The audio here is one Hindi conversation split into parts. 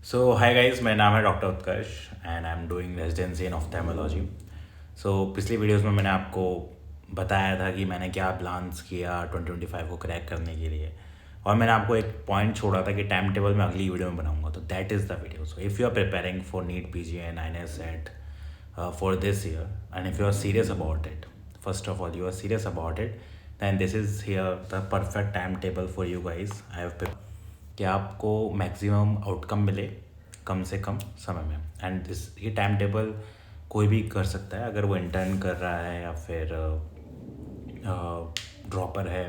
सो हाय गाइस, मेरा नाम है doctor Utkarsh and I am doing residency in ophthalmology. So पिछली वीडियोस में मैंने आपको बताया था कि मैंने क्या प्लान्स किया 2025 को क्रैक करने के लिए, और मैंने आपको एक पॉइंट छोड़ा था कि टाइम टेबल मैं अगली वीडियो में बनाऊंगा। तो that is the video. So if you are preparing for NEET PG and INS CET for this year and if you are serious about it, first of all you are serious about it, then this is here the perfect timetable for you guys. I have prepared कि आपको मैक्सिमम आउटकम मिले कम से कम समय में। एंड ये टाइम टेबल कोई भी कर सकता है, अगर वो इंटर्न कर रहा है या फिर ड्रॉपर है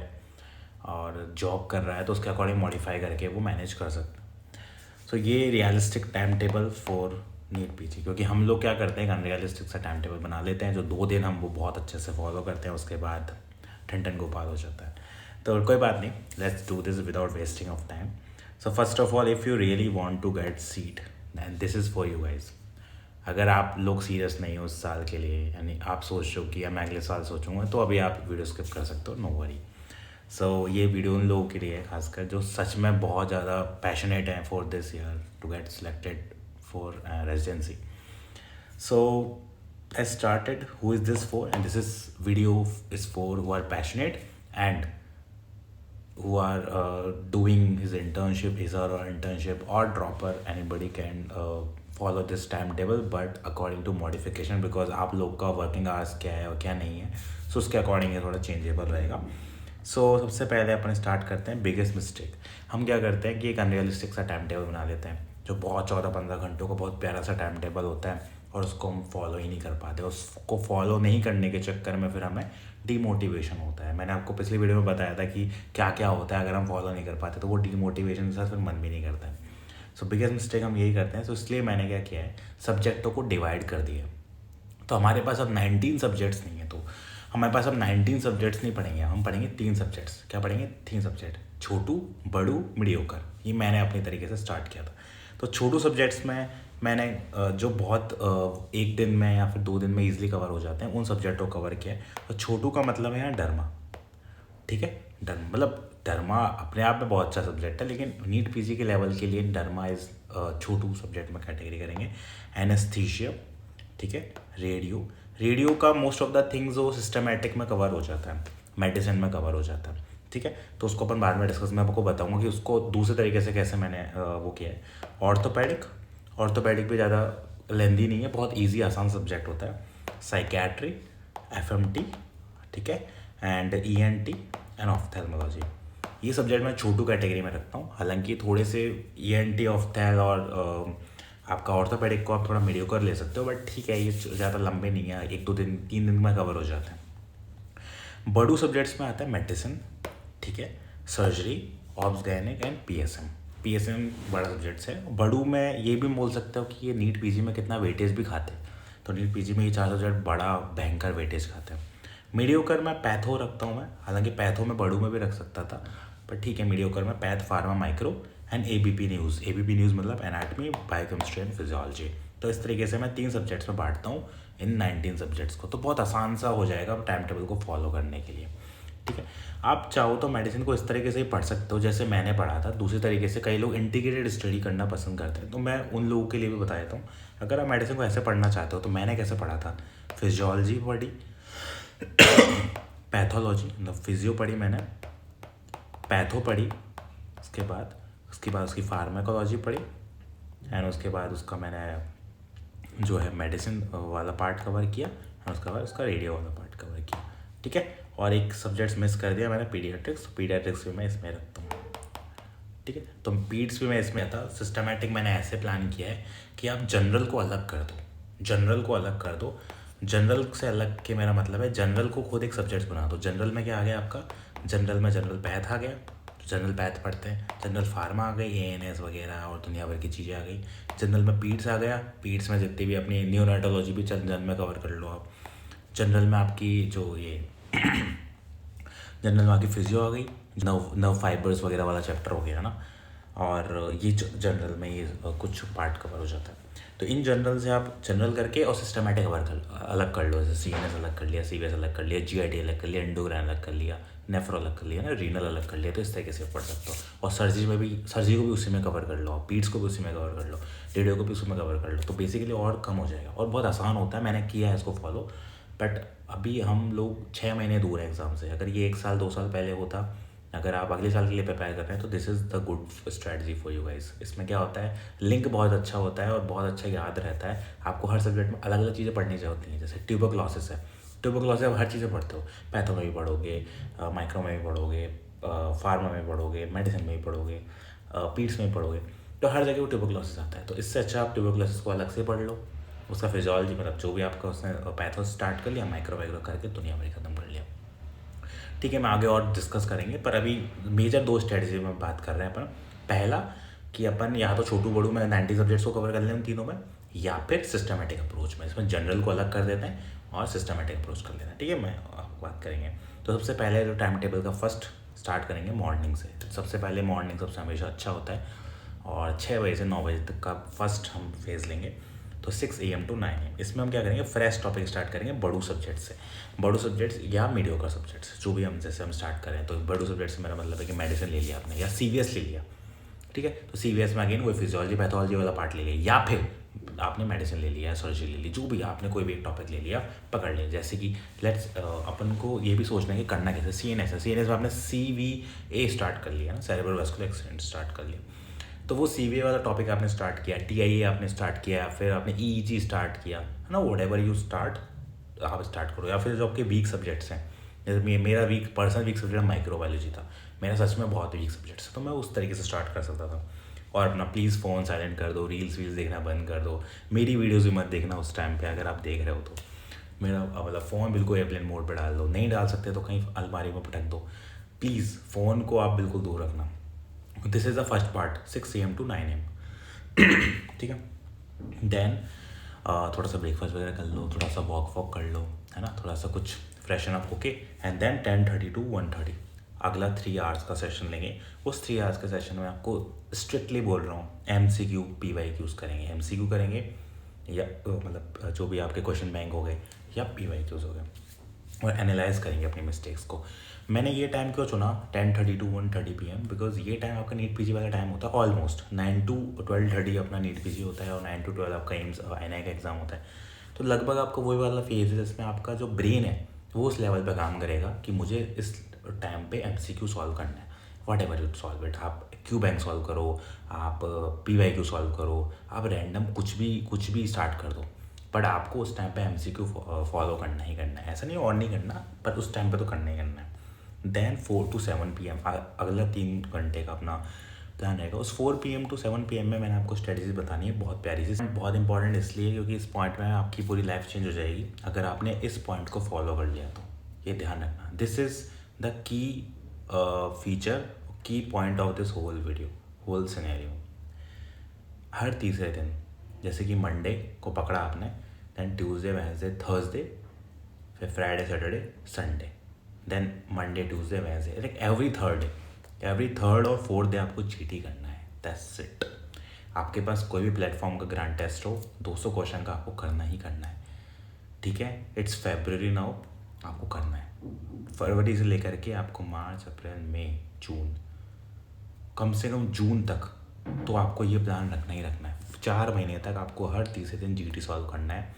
और जॉब कर रहा है तो उसके अकॉर्डिंग मॉडिफाई करके वो मैनेज कर सकता है। सो ये realistic time table for NEET PG, क्योंकि हम लोग क्या करते हैं, अनरियलिस्टिक सा टाइम टेबल बना लेते हैं जो 2 दिन हम वो बहुत अच्छे से फॉलो करते हैं, उसके बाद ठन गोपाल हो जाता है। तो कोई बात नहीं, let's do this without wasting of time. So first of all, if you really want to get seat then this is for you guys. अगर आप लोग सीरियस नहीं हो उस साल के लिए, यानी आप सोच रहे हो कि मैं अगले साल सोचूंगा, तो अभी आप वीडियो स्किप कर सकते हो, नो वरी। सो ये वीडियो उन लोगों के लिए है खासकर जो सच में बहुत ज़्यादा पैशनेट हैं for this year to get selected for residency. So I started. Who is this for? And this video is for who are passionate and who are doing his internship, his or her internship or dropper. Anybody can follow this timetable, but according to modification, because आप लोग का working hours क्या है और क्या नहीं है, so उसके according ये थोड़ा changeable रहेगा। सो सबसे पहले अपन स्टार्ट करते हैं बिगेस्ट मिस्टेक। हम क्या करते हैं कि एक अनरियलिस्टिक सा टाइम टेबल बना लेते हैं जो बहुत 14-15 घंटों का बहुत प्यारा सा टाइम टेबल होता है, और उसको हम फॉलो ही नहीं कर पाते। उसको फॉलो नहीं करने के चक्कर में फिर हमें डीमोटिवेशन होता है। मैंने आपको पिछली वीडियो में बताया था कि क्या क्या होता है अगर हम फॉलो नहीं कर पाते, तो वो डीमोटिवेशन के साथ फिर मन भी नहीं करता है। सो बिगेस्ट मिस्टेक हम यही करते हैं। सो इसलिए मैंने क्या किया है, सब्जेक्टों को डिवाइड कर दिया। तो हमारे पास अब 19 सब्जेक्ट्स नहीं है, तो हमारे पास अब 19 सब्जेक्ट्स नहीं पढ़ेंगे, हम पढ़ेंगे 3 सब्जेक्ट्स। क्या पढ़ेंगे? 3 सब्जेक्ट, छोटू, बड़ू, मीडियोकर। ये मैंने अपनी तरीके से स्टार्ट किया था। तो छोटू सब्जेक्ट्स में मैंने जो बहुत एक दिन में या फिर 2 दिन में ईजिली कवर हो जाते हैं, उन सब्जेक्टों को कवर किया है। तो छोटू का मतलब है यहाँ डरमा, ठीक है। डर्मा मतलब डर्मा अपने आप में बहुत अच्छा सब्जेक्ट है, लेकिन नीट पीजी के लेवल के लिए डर्मा इज़ छोटू सब्जेक्ट में कैटेगरी करेंगे। एनेस्थीशिया, ठीक है। रेडियो का मोस्ट ऑफ द थिंग्स वो सिस्टमेटिक में कवर हो जाता है, मेडिसिन में कवर हो जाता है, ठीक है। तो उसको अपन बाद में डिस्कस, मैं आपको बताऊंगा कि उसको दूसरे तरीके से कैसे मैंने वो किया है। ऑर्थोपेडिक भी ज़्यादा लेंदी नहीं है, बहुत ईजी आसान सब्जेक्ट होता है। साइकेट्री, FMT, ठीक है, एंड ENT एंड ऑफ्थेल्मोलॉजी। ये सब्जेक्ट मैं छोटू कैटेगरी में रखता हूँ। हालांकि थोड़े से ENT, ऑफ्थेल और आपका ऑर्थोपेडिक को आप थोड़ा मीडियोकर ले सकते हो, बट ठीक है, ये ज़्यादा लंबे नहीं है, 1-2 दिन 3 दिन में कवर हो जाते हैं। बड़ू सब्जेक्ट्स में आता है मेडिसिन, ठीक है, surgery, obs gynaec and PSM बड़ा सब्जेक्ट्स है। बड़ू में ये भी बोल सकते हो कि ये नीट पीजी में कितना वेटेज भी खाते हैं। तो नीट पीजी में ये 4 सब्जेक्ट बड़ा भयंकर वेटेज खाते हैं। मीडियोकर में पैथो रखता हूँ मैं, हालांकि पैथो में बड़ू में भी रख सकता था, पर ठीक है, मीडियोकर में path, pharma, micro and ABP news मतलब एनाटमी, बायोकेमिस्ट्री एंड फिजियोलॉजी। तो इस तरीके से मैं 3 सब्जेक्ट्स में बांटता हूँ इन 19 सब्जेक्ट्स को। तो बहुत आसान सा हो जाएगा टाइम टेबल को फॉलो करने के लिए, ठीक है। आप चाहो तो मेडिसिन को इस तरीके से ही पढ़ सकते हो जैसे मैंने पढ़ा था। दूसरी तरीके से कई लोग इंटीग्रेटेड स्टडी करना पसंद करते हैं, तो मैं उन लोगों के लिए भी बता देता हूँ। अगर आप मेडिसिन को ऐसे पढ़ना चाहते हो तो मैंने कैसे पढ़ा था, फिजियोलॉजी पढ़ी, पैथोलॉजी मतलब फिजियो पढ़ी मैंने, पैथो पढ़ी, उसके बाद उसकी फार्माकोलॉजी पढ़ी, एंड उसके बाद उसका मैंने जो है मेडिसिन वाला पार्ट कवर किया, और उसके बाद उसका रेडियो वाला पार्ट कवर किया, ठीक है। और एक सब्जेक्ट्स मिस कर दिया मैंने, पीडियाट्रिक्स भी मैं इसमें रखता हूँ, ठीक है। तो पीड्स भी मैं इसमें था। सिस्टमेटिक मैंने ऐसे प्लान किया है कि आप जनरल को अलग कर दो। जनरल से अलग के मेरा मतलब है जनरल को खुद एक सब्जेक्ट बना दो। जनरल में क्या आ गया आपका, जनरल में जनरल पैथ आ गया, जनरल पैथ पढ़ते हैं। जनरल फार्मा आ गई, ANS वगैरह और दुनिया भर की चीज़ें आ गई। जनरल में पीड्स आ गया, पीड्स में जितनी भी अपनी न्यूरोनाटोलॉजी भी जनरल में कवर कर लो आप। जनरल में आपकी जो ये जनरल में आपकी फिजियो आ गई, नर्व फाइबर्स वगैरह वाला चैप्टर हो गया ना। और ये जनरल में ये कुछ पार्ट कवर हो जाता है। तो इन जनरल से आप जनरल करके और सिस्टमेटिक कवर अलग कर लो, जैसे CNS अलग कर लिया, CVS अलग कर लिया, GIT अलग कर लिया, एंडोक्राइन अलग कर लिया, नेफ्रो अलग कर लिया ना, रीनल अलग कर लिया। तो इस तरीके से पढ़ सकते हो। और सर्जरी में भी, सर्जरी को भी उसी में कवर कर लो, पीड्स को भी उसी में कवर कर लो, रेडियो को भी उसी में कवर कर लो। तो बेसिकली और कम हो जाएगा और बहुत आसान होता है। मैंने किया है इसको फॉलो, बट अभी हम लोग 6 महीने दूर है एग्ज़ाम से। अगर ये 1 साल 2 साल पहले होता, अगर आप अगले साल के लिए प्रिपेयर कर रहे हैं, तो this is the good strategy for you guys. इसमें क्या होता है, लिंक बहुत अच्छा होता है और बहुत अच्छा याद रहता है। आपको हर सब्जेक्ट में अलग अलग चीज़ें पढ़नी होती हैं। जैसे ट्यूबरक्लोसिस है, ट्यूबरक्लोसिस आप हर चीज़ें पढ़ते हो, पैथो में भी पढ़ोगे, माइक्रो में भी पढ़ोगे, फार्मा में पढ़ोगे, मेडिसिन में भी पढ़ोगे, पीड्स में भी पढ़ोगे। तो हर जगह वो ट्यूबरक्लोसिस आता है। तो इससे अच्छा आप ट्यूबरक्लोसिस को अलग से पढ़ लो, उसका फिजियोलॉजी मतलब जो भी आपका उसने पैथो स्टार्ट कर लिया, माइक्रो वाइक्रो करके दुनिया भर ख़त्म कर लिया। ठीक है, मैं आगे और डिस्कस करेंगे, पर अभी मेजर 2 स्ट्रेटजी में बात कर रहे हैं अपन। पहला कि अपन या तो छोटू बड़ू में 90 सब्जेक्ट्स को कवर कर लें तीनों में, या फिर सिस्टमेटिक अप्रोच में। इसमें जनरल को अलग कर देते हैं और सिस्टमेटिक अप्रोच कर लेते हैं। ठीक है, मैं आपको बात करेंगे। तो सबसे पहले जो टाइम टेबल का फर्स्ट स्टार्ट करेंगे मॉर्निंग से। तो सबसे पहले मॉर्निंग सबसे हमेशा अच्छा होता है, और 6 बजे से 9 बजे तक का फर्स्ट हम फेज़ लेंगे। तो 6 AM to 9 AM इसमें हम क्या करेंगे, फ्रेश टॉपिक स्टार्ट करेंगे बड़ू सब्जेक्ट से। बड़ू सब्जेक्ट्स या मीडियोकर सब्जेक्ट्स, जो भी हम जैसे हम स्टार्ट करें। तो बड़ू सब्जेक्ट से मेरा मतलब है कि मेडिसिन ले लिया आपने, या CVS ले लिया। ठीक है, तो CVS में अगेन वही फिजियोलॉजी पैथोलॉजी वाला पार्ट ले लिया, या फिर आपने मेडिसिन ले लिया, सर्जरी ले ली, जो भी आपने कोई भी एक टॉपिक ले लिया, पकड़ लिया। जैसे कि लेट्स अपन को ये भी सोचना है कि करना कैसे। CNS है, CNS में आपने CVA स्टार्ट कर लिया ना, सेरेब्रल वास्कुलर एक्सीडेंट स्टार्ट कर लिया। तो वो CVA वाला टॉपिक आपने स्टार्ट किया, TIA आपने स्टार्ट किया, फिर आपने EEG स्टार्ट किया, है ना। वट एवर यू स्टार्ट, आप स्टार्ट करो। या फिर जो आपके वीक सब्जेक्ट्स हैं, जैसे मेरा पर्सनल वीक सब्जेक्ट माइक्रोबायोलॉजी था, मेरा सच में बहुत वीक सब्जेक्ट्स, तो मैं उस तरीके से स्टार्ट कर सकता था। और अपना प्लीज़ फ़ोन साइलेंट कर दो, रील्स वील्स देखना बंद कर दो, मेरी वीडियोज़ भी मत देखना उस टाइम पे अगर आप देख रहे हो तो। मेरा मतलब फ़ोन बिल्कुल एयरप्लेन मोड पे डाल दो, नहीं डाल सकते तो कहीं अलमारी में पटक दो। प्लीज़ फ़ोन को आप बिल्कुल दूर रखना। This is the first part, 6 AM to 9 AM। ठीक है, देन थोड़ा सा ब्रेकफास्ट वगैरह कर लो, थोड़ा सा वॉक कर लो, है ना, थोड़ा सा कुछ फ्रेशन अप होके, एंड देन 10:30 to 1:30 अगला 3 आवर्स का सेशन लेंगे। उस 3 आवर्स के सेशन में आपको स्ट्रिक्टली बोल रहा हूँ, MCQ PYQs करेंगे। MCQ करेंगे या मतलब जो भी आपके क्वेश्चन बैंक हो गए या PYQs हो गए, और एनालाइज करेंगे अपनी मिस्टेक्स को। मैंने ये टाइम क्यों चुना 10:30 to 1:30 PM, बिकॉज ये टाइम आपका नीट PG वाला टाइम होता है। ऑलमोस्ट 9 to 12:30 अपना नीट PG होता है, और 9 to 12 आपका एम्स NI का एग्ज़ाम होता है। तो लगभग आपका वही वाला फेज है जिसमें आपका जो ब्रेन है वो उस लेवल पे काम करेगा कि मुझे इस टाइम पे MCQ सॉल्व करना है। What ever you solve it, आप क्यू बैंक सॉल्व करो, आप PYQ सॉल्व करो, आप रैंडम कुछ भी स्टार्ट कर दो, बट आपको उस टाइम पे MCQ फॉलो करना ही करना है। ऐसा नहीं और नहीं करना, पर उस टाइम पे तो करना ही करना है। देन 4 to 7 PM अगला 3 घंटे का अपना प्लान रहेगा। उस 4 PM to 7 PM में मैंने आपको स्ट्रेटजीज बतानी है बहुत प्यारी सी। बहुत इंपॉर्टेंट इसलिए क्योंकि इस पॉइंट में आपकी पूरी लाइफ चेंज हो जाएगी अगर आपने इस पॉइंट को फॉलो कर लिया। तो ये ध्यान रखना, this is the key feature, key point of this whole video, whole scenario. हर तीसरे दिन, जैसे कि मंडे को पकड़ा आपने, देन ट्यूसडे वेडनेसडे थर्सडे, फिर Friday Saturday Sunday, then Monday Tuesday Wednesday, like every third और फोर्थ डे आपको GT करना है। That's it. आपके पास कोई भी प्लेटफॉर्म का ग्रांड टेस्ट हो, 200 क्वेश्चन का आपको करना ही करना है। ठीक है, इट्स February नाउ, आपको करना है। फरवरी से लेकर के आपको मार्च, अप्रैल, मई, जून, कम से कम जून तक तो आपको ये प्लान रखना ही रखना है। 4 महीने तक आपको हर तीसरे दिन GT सॉल्व करना है।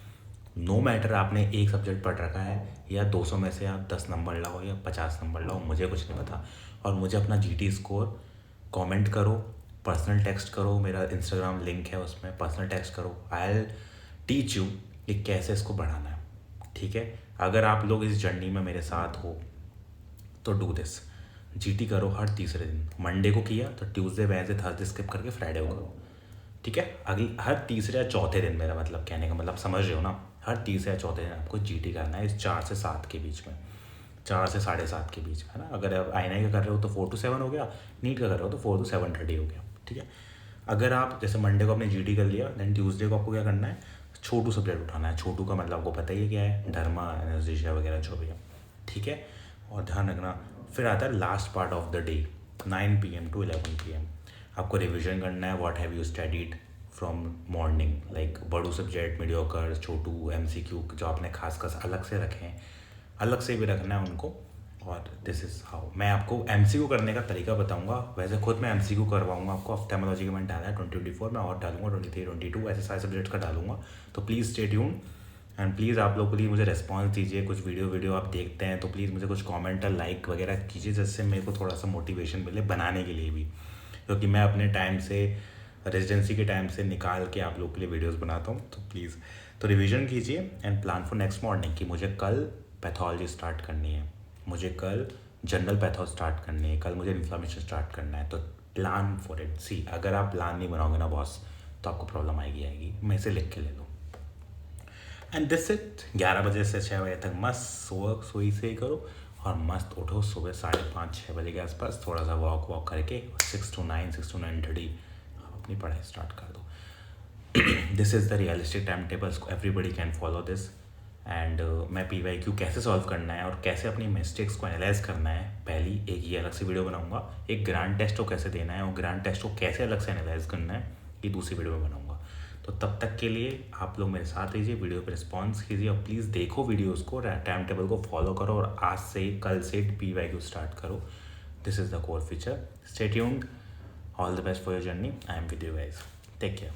नो मैटर आपने एक सब्जेक्ट पढ़ रखा है, या 200 में से आप 10 नंबर लाओ या 50 नंबर लाओ, मुझे कुछ नहीं पता। और मुझे अपना GT स्कोर कमेंट करो, पर्सनल टेक्स्ट करो, मेरा इंस्टाग्राम लिंक है उसमें, पर्सनल टेक्स्ट करो। आई विल टीच यू कि कैसे इसको बढ़ाना है। ठीक है, अगर आप लोग इस जर्नी में मेरे साथ हो तो डू दिस। GT करो हर तीसरे दिन। मंडे को किया तो ट्यूसडे वेडनेसडे थर्सडे स्किप करके फ्राइडे को करो। ठीक है, अगली हर तीसरे या चौथे दिन, मेरा मतलब कहने का मतलब समझ रहे हो ना, हर तीसरे या चौथे दिन आपको GT करना है, इस 4 से 7 के बीच में, 4 से 7:30 के बीच में, है ना। अगर आप INI का कर रहे हो तो 4 to 7 हो गया, नीट का कर रहे हो तो 4 to 7:30 हो गया। ठीक है, अगर आप जैसे मंडे को आपने GT कर लिया, देन ट्यूसडे को आपको क्या करना है, छोटू सब्जेक्ट उठाना है। छोटू का मतलब आपको पता ही है क्या है, डर्मा, एनेस्थीसिया वगैरह जो भी है। ठीक है, और ध्यान रखना, फिर आता है last part of the day, 9 PM to 11 PM। आपको रिविजन करना है what have you studied from morning, like बड़ू सब्जेक्ट, मीडियोकर, छोटू, MCQ जो आपने खास अलग से रखे हैं, अलग से भी रखना है उनको। और दिस इज़ हाउ मैं आपको MCQ करने का तरीका बताऊंगा। वैसे खुद मैं MCQ करवाऊंगा आपको, ऑफ्थेल्मोलॉजी का मैंने डाला है 2024 में, और डालूंगा 23, 22 ऐसे सारे सब्जेक्ट का डालूंगा। तो please stay tuned and please आप लोग प्लीज़ मुझे रिस्पॉन्स दीजिए। कुछ वीडियो आप देखते हैं तो प्लीज़ मुझे कुछ कमेंट और लाइक वगैरह कीजिए, जिससे मेरे को थोड़ा सा मोटिवेशन मिले बनाने के लिए भी, क्योंकि मैं अपने टाइम से, रेजिडेंसी के टाइम से निकाल के आप लोग के लिए वीडियोस बनाता हूँ। तो प्लीज़ तो रिवीजन कीजिए and plan for next morning कि मुझे कल पैथोलॉजी स्टार्ट करनी है, मुझे कल जनरल पैथो स्टार्ट करनी है, कल मुझे इन्फ्लामेशन स्टार्ट करना है। तो प्लान फॉर इट। सी अगर आप प्लान नहीं बनाओगे ना बॉस, तो आपको प्रॉब्लम आएगी। मैं इसे लिख के ले लो। एंड दिस इट, 11 बजे से 6 बजे तक मस्त सोई से ही करो, और मस्त उठो सुबह 5:30-6 बजे के आसपास, थोड़ा सा वॉक करके 6 to 9:30 आप अपनी पढ़ाई स्टार्ट कर दो। This is the realistic time tables, everybody can follow this. And मैं PYQ कैसे सॉल्व करना है और कैसे अपनी मिस्टेक्स को एनालाइज करना है, पहली एक ये अलग से वीडियो बनाऊंगा। एक ग्रांड टेस्ट को कैसे देना है और ग्रांड टेस्ट को कैसे अलग से एनालाइज करना है, ये दूसरी वीडियो में बनाऊंगा। तो तब तक के लिए आप लोग मेरे साथ रहिए, वीडियो पे रिस्पॉन्स कीजिए, और प्लीज़ देखो वीडियोस को, टाइम टेबल को फॉलो करो, और आज से कल से PYQ स्टार्ट करो। This is the core feature. Stay tuned, all the best for your journey. I am with you guys, take care.